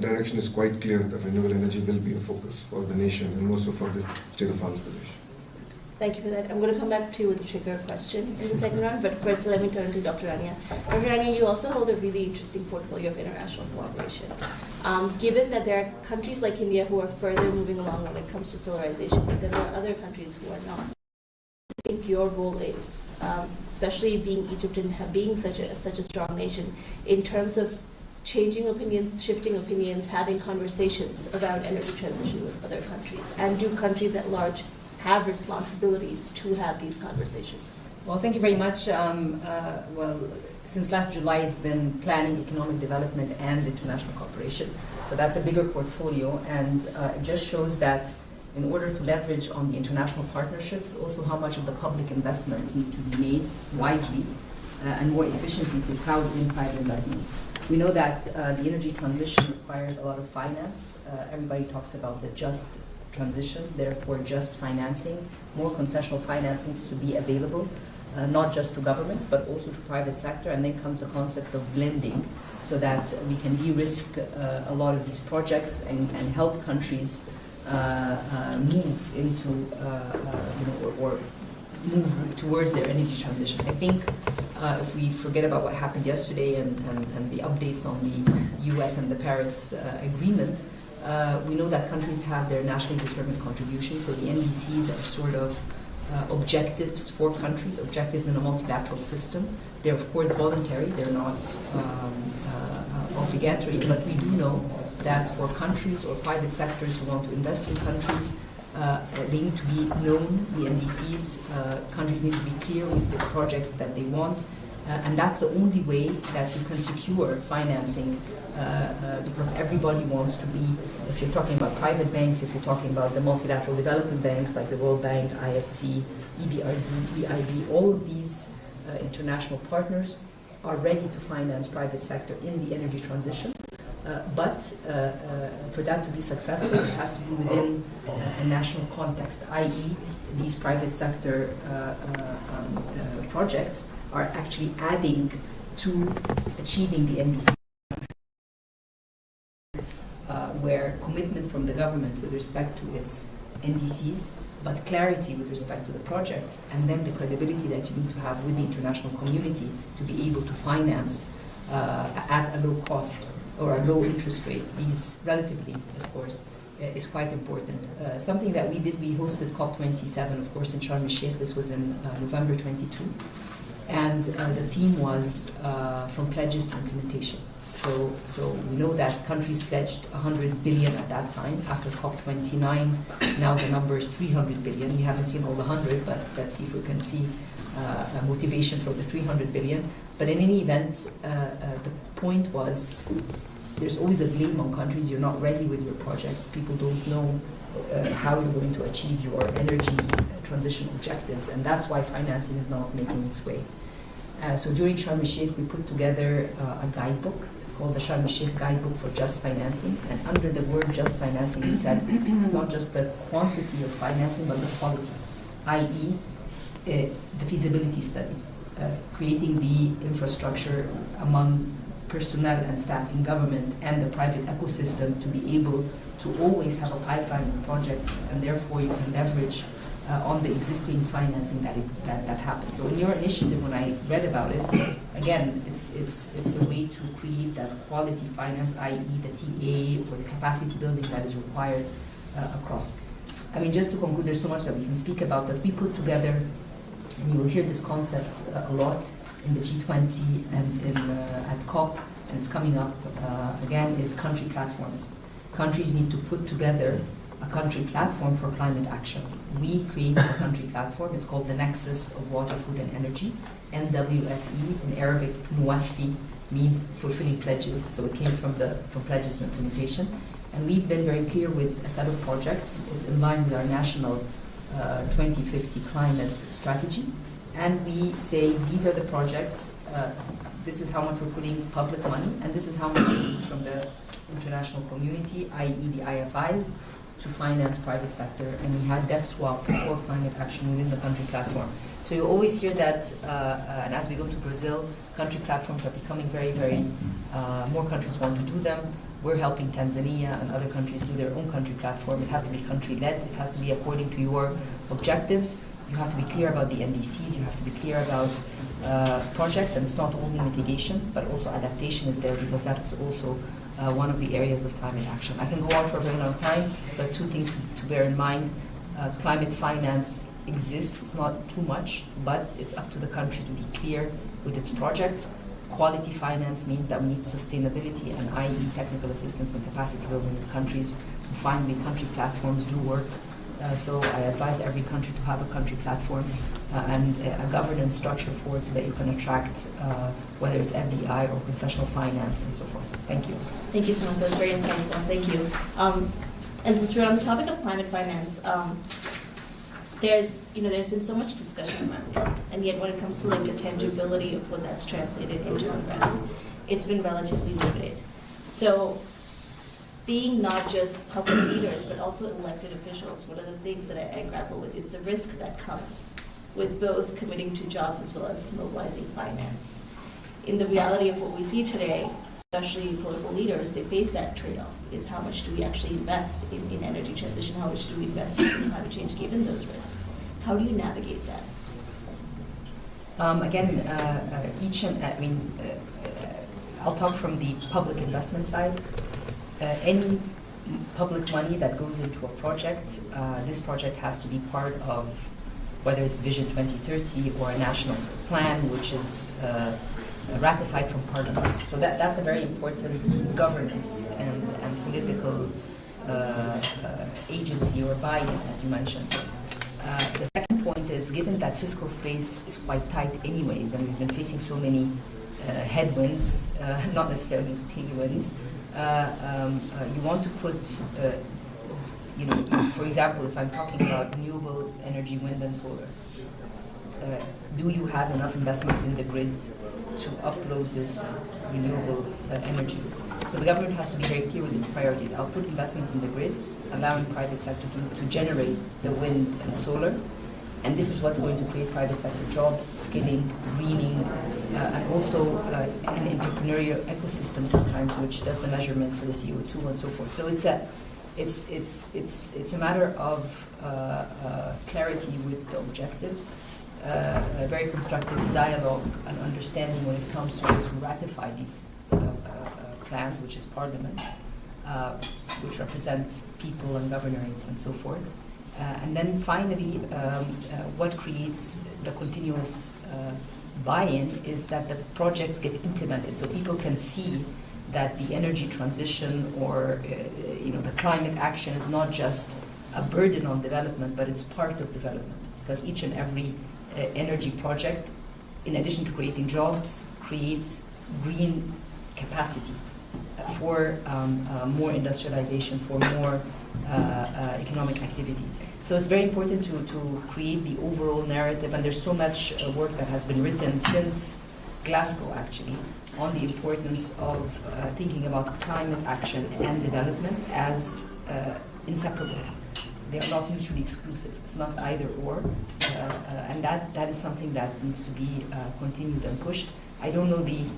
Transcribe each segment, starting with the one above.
direction is quite clear that renewable energy will be a focus for the nation and also for the state of Andhra Pradesh. Thank you for that. I'm going to come back to you with a trigger question in the second round, but first let me turn to Dr. Rania. Dr. Rania, you also hold a really interesting portfolio of international cooperation. Given that there are countries like India who are further moving along when it comes to solarization, but then there are other countries who are not, I think your role is, especially being Egypt and being such a strong nation, in terms of changing opinions, shifting opinions, having conversations around energy transition with other countries, and do countries at large have responsibilities to have these conversations? Well, thank you very much. Well, since last July, it's been planning, economic development, and international cooperation. So that's a bigger portfolio, and it just shows that in order to leverage on the international partnerships, also how much of the public investments need to be made wisely and more efficiently to crowd in private investment. We know that the energy transition requires a lot of finance. Everybody talks about the just transition, therefore just financing. More concessional finance needs to be available, not just to governments, but also to private sector. And then comes the concept of blending, so that we can de-risk a lot of these projects and help countries move into, or move towards their energy transition. I think if we forget about what happened yesterday and the updates on the US and the Paris Agreement, we know that countries have their nationally determined contributions, so the NDCs are sort of objectives for countries, objectives in a multilateral system. They're of course voluntary, they're not obligatory, but we do know that for countries or private sectors who want to invest in countries, they need to be known, the NDCs, countries need to be clear with the projects that they want, and that's the only way that you can secure financing, because everybody wants to be, if you're talking about private banks, if you're talking about the multilateral development banks like the World Bank, IFC, EBRD, EIB, all of these international partners are ready to finance private sector in the energy transition. But for that to be successful, it has to be within a national context, i.e. these private sector projects are actually adding to achieving the NDC, where commitment from the government with respect to its NDCs, but clarity with respect to the projects, and then the credibility that you need to have with the international community to be able to finance at a low cost or a low interest rate, these relatively, of course, is quite important. Something that we did, we hosted COP27, of course, in Sharm el-Sheikh. This was in November 22. And the theme was from pledges to implementation. So we know that countries pledged 100 billion at that time. After COP29, now the number is 300 billion. We haven't seen all the 100, but let's see if we can see a motivation for the 300 billion. But in any event, the point was there's always a blame on countries. You're not ready with your projects. People don't know how you're going to achieve your energy transition objectives, and that's why financing is not making its way. So during Sharm el-Sheikh, we put together a guidebook. It's called the Sharm el-Sheikh Guidebook for Just Financing. And under the word just financing, we said it's not just the quantity of financing, but the quality, i.e. The feasibility studies, creating the infrastructure among personnel and staff in government and the private ecosystem to be able to always have a pipeline of projects, and therefore you can leverage on the existing financing that happens. So in your initiative, when I read about it, again, it's a way to create that quality finance, i.e. the TA or the capacity building that is required across. I mean, just to conclude, there's so much that we can speak about, but we put together, and you will hear this concept a lot in the G20 and at COP, and it's coming up again, is country platforms. Countries need to put together a country platform for climate action. We created a country platform. It's called the Nexus of Water, Food and Energy, NWFE. In Arabic, Muwafi means fulfilling pledges, so it came from pledges to implementation. And we've been very clear with a set of projects. It's in line with our national 2050 climate strategy. And we say these are the projects, this is how much we're putting public money, and this is how much we need from the international community, i.e. the IFIs, to finance private sector. And we had debt swap for climate action within the country platform. So you always hear that, and as we go to Brazil, country platforms are becoming very, very, more countries want to do them. we're helping Tanzania and other countries do their own country platform. It has to be country-led. It has to be according to your objectives. You have to be clear about the NDCs. You have to be clear about projects, and it's not only mitigation, but also adaptation is there, because that's also one of the areas of climate action. I can go on for a very long time, but two things to bear in mind. Climate finance exists. It's not too much, but it's up to the country to be clear with its projects. Quality finance means that we need sustainability, and i.e. technical assistance and capacity building in countries. Finally, country platforms do work. So I advise every country to have a country platform and a governance structure for it, so that you can attract whether it's FDI or concessional finance and so forth. Thank you. Thank you so much. That's very insightful. Thank you. And since we're on the topic of climate finance, there's been so much discussion around it, and yet when it comes to like the tangibility of what that's translated into on ground, it's been relatively limited. So, being not just public leaders but also elected officials, one of the things that I grapple with is the risk that comes with both committing to jobs as well as mobilizing finance. In the reality of what we see today, especially political leaders, they face that trade-off, is how much do we actually invest in energy transition, how much do we invest in climate change given those risks? How do you navigate that? I'll talk from the public investment side. Any public money that goes into a project, this project has to be part of whether it's Vision 2030 or a national plan, which is ratified from Parliament. So that's a very important governance and political agency or buy-in, as you mentioned. The second point is, given that fiscal space is quite tight anyways, and we've been facing so many headwinds, not necessarily tailwinds, you want to put, for example, if I'm talking about renewable energy, wind and solar, do you have enough investments in the grid to upload this renewable energy? So the government has to be very clear with its priorities. I'll put investments in the grid, allowing private sector to generate the wind and solar. And this is what's going to create private sector jobs, skilling, greening, and also an entrepreneurial ecosystem sometimes, which does the measurement for the CO2 and so forth. So it's a matter of clarity with the objectives, a very constructive dialogue and understanding when it comes to those who ratify these plans, which is Parliament, which represents people and governorates and so forth. And then finally, what creates the continuous buy-in is that the projects get implemented, so people can see that the energy transition or the climate action is not just a burden on development, but it's part of development. Because each and every energy project, in addition to creating jobs, creates green capacity for more industrialization, for more economic activity. So it's very important to create the overall narrative, and there's so much work that has been written since Glasgow, actually, on the importance of thinking about climate action and development as inseparable. They are not mutually exclusive. It's not either or, and that is something that needs to be continued and pushed. I don't know the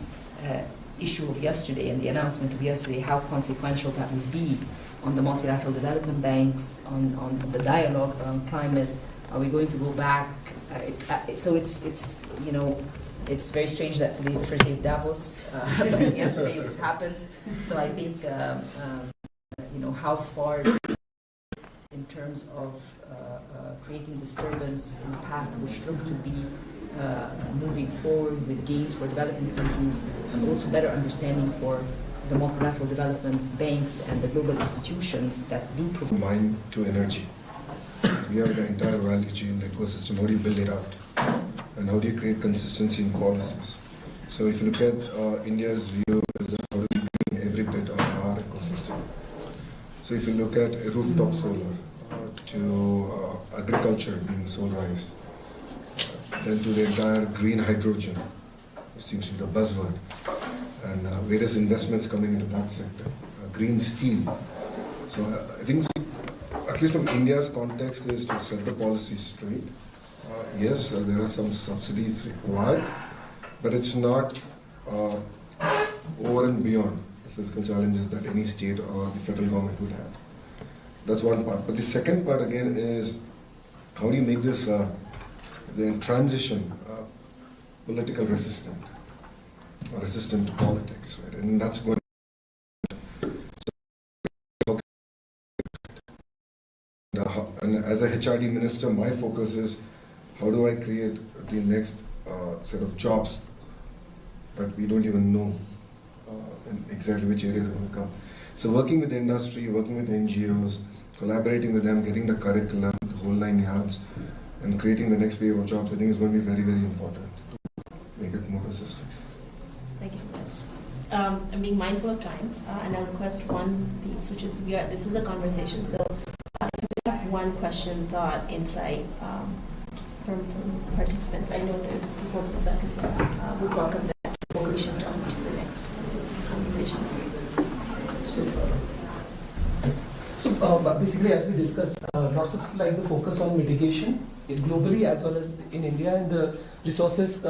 issue of yesterday and the announcement of yesterday, how consequential that would be on the multilateral development banks, on the dialogue around climate. Are we going to go back? So it's very strange that today is the first day of Davos, but yesterday this happened. So I think how far in terms of creating disturbance in a path which look to be moving forward with gains for developing countries, and also better understanding for the multilateral development banks and the global institutions that do provide. Mine to energy. We have the entire value chain, the ecosystem. How do you build it out? And how do you create consistency in policies? So if you look at India's view, is how do we bring every bit of our ecosystem? So if you look at rooftop solar, to agriculture being solarized, then to the entire green hydrogen, which seems to be the buzzword, and various investments coming into that sector, green steel. So I think, at least from India's context, is to set the policy straight. Yes, there are some subsidies required, but it's not over and beyond. If physical challenges that any state or the federal government would have. That's one part. But the second part again is how do you make this the transition political resistant or resistant to politics, right? And that's going. And as a HRD minister, my focus is how do I create the next set of jobs that we don't even know in exactly which area they're going to come. So working with the industry, working with NGOs, collaborating with them, getting the curriculum, the whole 9 yards, and creating the next wave of jobs, I think is going to be very, very important to make it more resistant. Thank you so much. I'm being mindful of time, and I'll request one piece, which is this is a conversation. So if you have one question, thought, insight from participants, I know there's folks in the back as well. We welcome that before we shift on to the next conversation series. So basically, as we discussed, lots of like the focus on mitigation globally as well as in India, and the resources,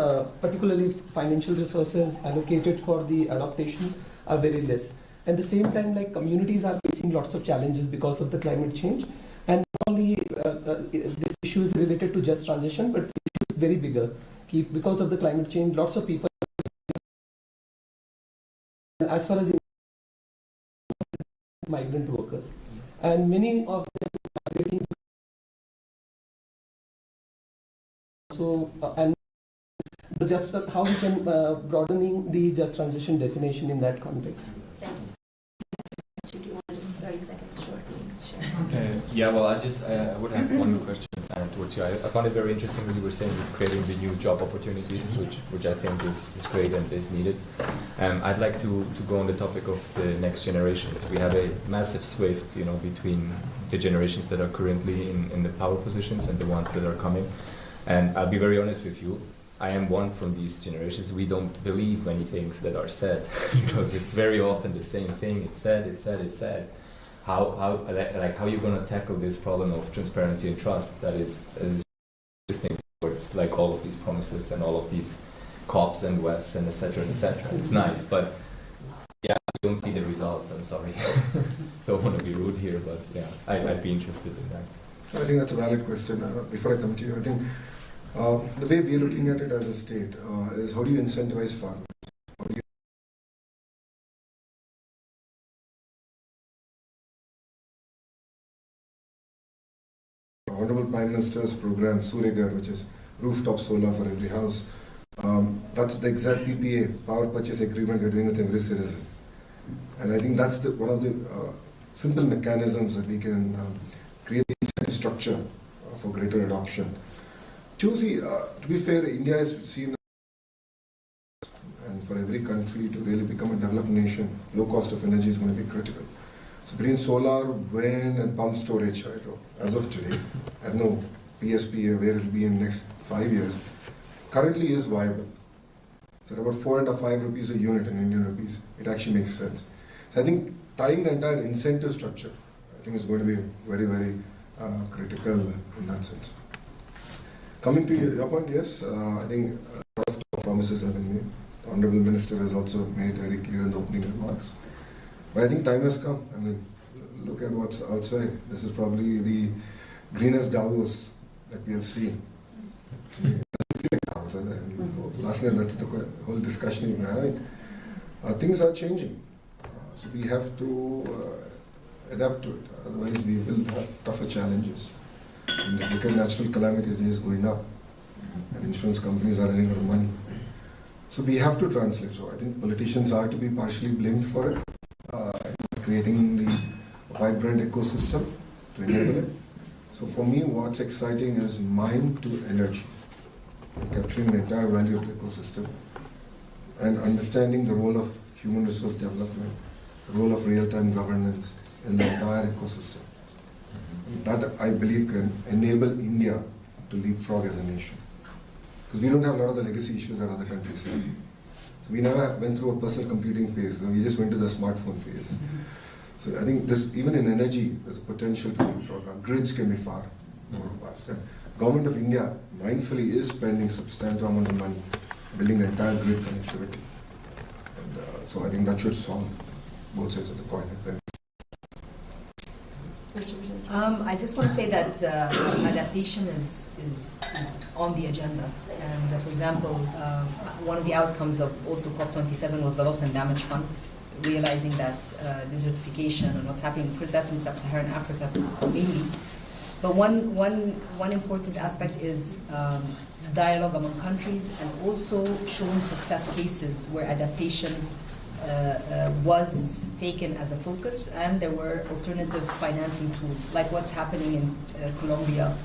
particularly financial resources allocated for the adaptation are very less. At the same time, like communities are facing lots of challenges because of the climate change, and not only this issue is related to just transition, but it is very bigger. Because of the climate change, lots of people, as far as migrant workers, and many of them are getting and just how we can broadening the just transition definition in that context. Thank you. Do you want to just 30 seconds short? Share. Yeah, well, I would have one question towards you. I found it very interesting what you were saying with creating the new job opportunities, which I think is great and is needed. I'd like to go on the topic of the next generations. We have a massive swift, between the generations that are currently in the power positions and the ones that are coming. And I'll be very honest with you, I am one from these generations. We don't believe many things that are said because it's very often the same thing. It's said. How are you going to tackle this problem of transparency and trust that is existing towards like all of these promises and all of these COPs and WEFs and etc. It's nice, but yeah, I don't see the results. I'm sorry. Don't want to be rude here, but yeah, I'd be interested in that. I think that's a valid question. Before I come to you, I think the way we're looking at it as a state is how do you incentivize farmers? How do you Honorable Prime Minister's program, Suryaghar, which is rooftop solar for every house. That's the exact PPA, power purchase agreement we're doing with every citizen. And I think that's one of the simple mechanisms that we can create the incentive structure for greater adoption. To be fair, India is seen, and for every country to really become a developed nation, low cost of energy is going to be critical. So between solar, wind, and pump storage, as of today, I don't know PSP where it will be in the next 5 years, currently is viable. So at about 4 and 5 rupees a unit in Indian rupees, it actually makes sense. So I think tying the entire incentive structure, I think is going to be very, very critical in that sense. Coming to your point, yes, I think a lot of promises have been made. The Honorable Minister has also made very clear in the opening remarks. But I think time has come. I mean, look at what's outside. This is probably the greenest Davos that we have seen. Last night, that's the whole discussion we were having. Things are changing. So we have to adapt to it. Otherwise, we will have tougher challenges. And if you look at natural calamities, it is going up. And insurance companies are running out of money. So we have to translate. So I think politicians are to be partially blamed for it. Creating the vibrant ecosystem to enable it. So for me, what's exciting is mind to energy, capturing the entire value of the ecosystem and understanding the role of human resource development, the role of real-time governance in the entire ecosystem. That, I believe, can enable India to leapfrog as a nation. Because we don't have a lot of the legacy issues that other countries have. So we never went through a personal computing phase, we just went to the smartphone phase. So I think this, even in energy, there's a potential to leapfrog. Our grids can be far more robust. And Government of India mindfully is spending substantial amount of money building the entire grid connectivity. And so I think that should solve both sides of the coin. If that Mr. Bajaj? I just want to say that adaptation is on the agenda. And for example, one of the outcomes of also COP27 was the Loss and Damage Fund, realizing that desertification and what's happening, of course that's in sub-Saharan Africa mainly. But one important aspect is dialogue among countries and also showing success cases where adaptation was taken as a focus and there were alternative financing tools, like what's happening in Colombia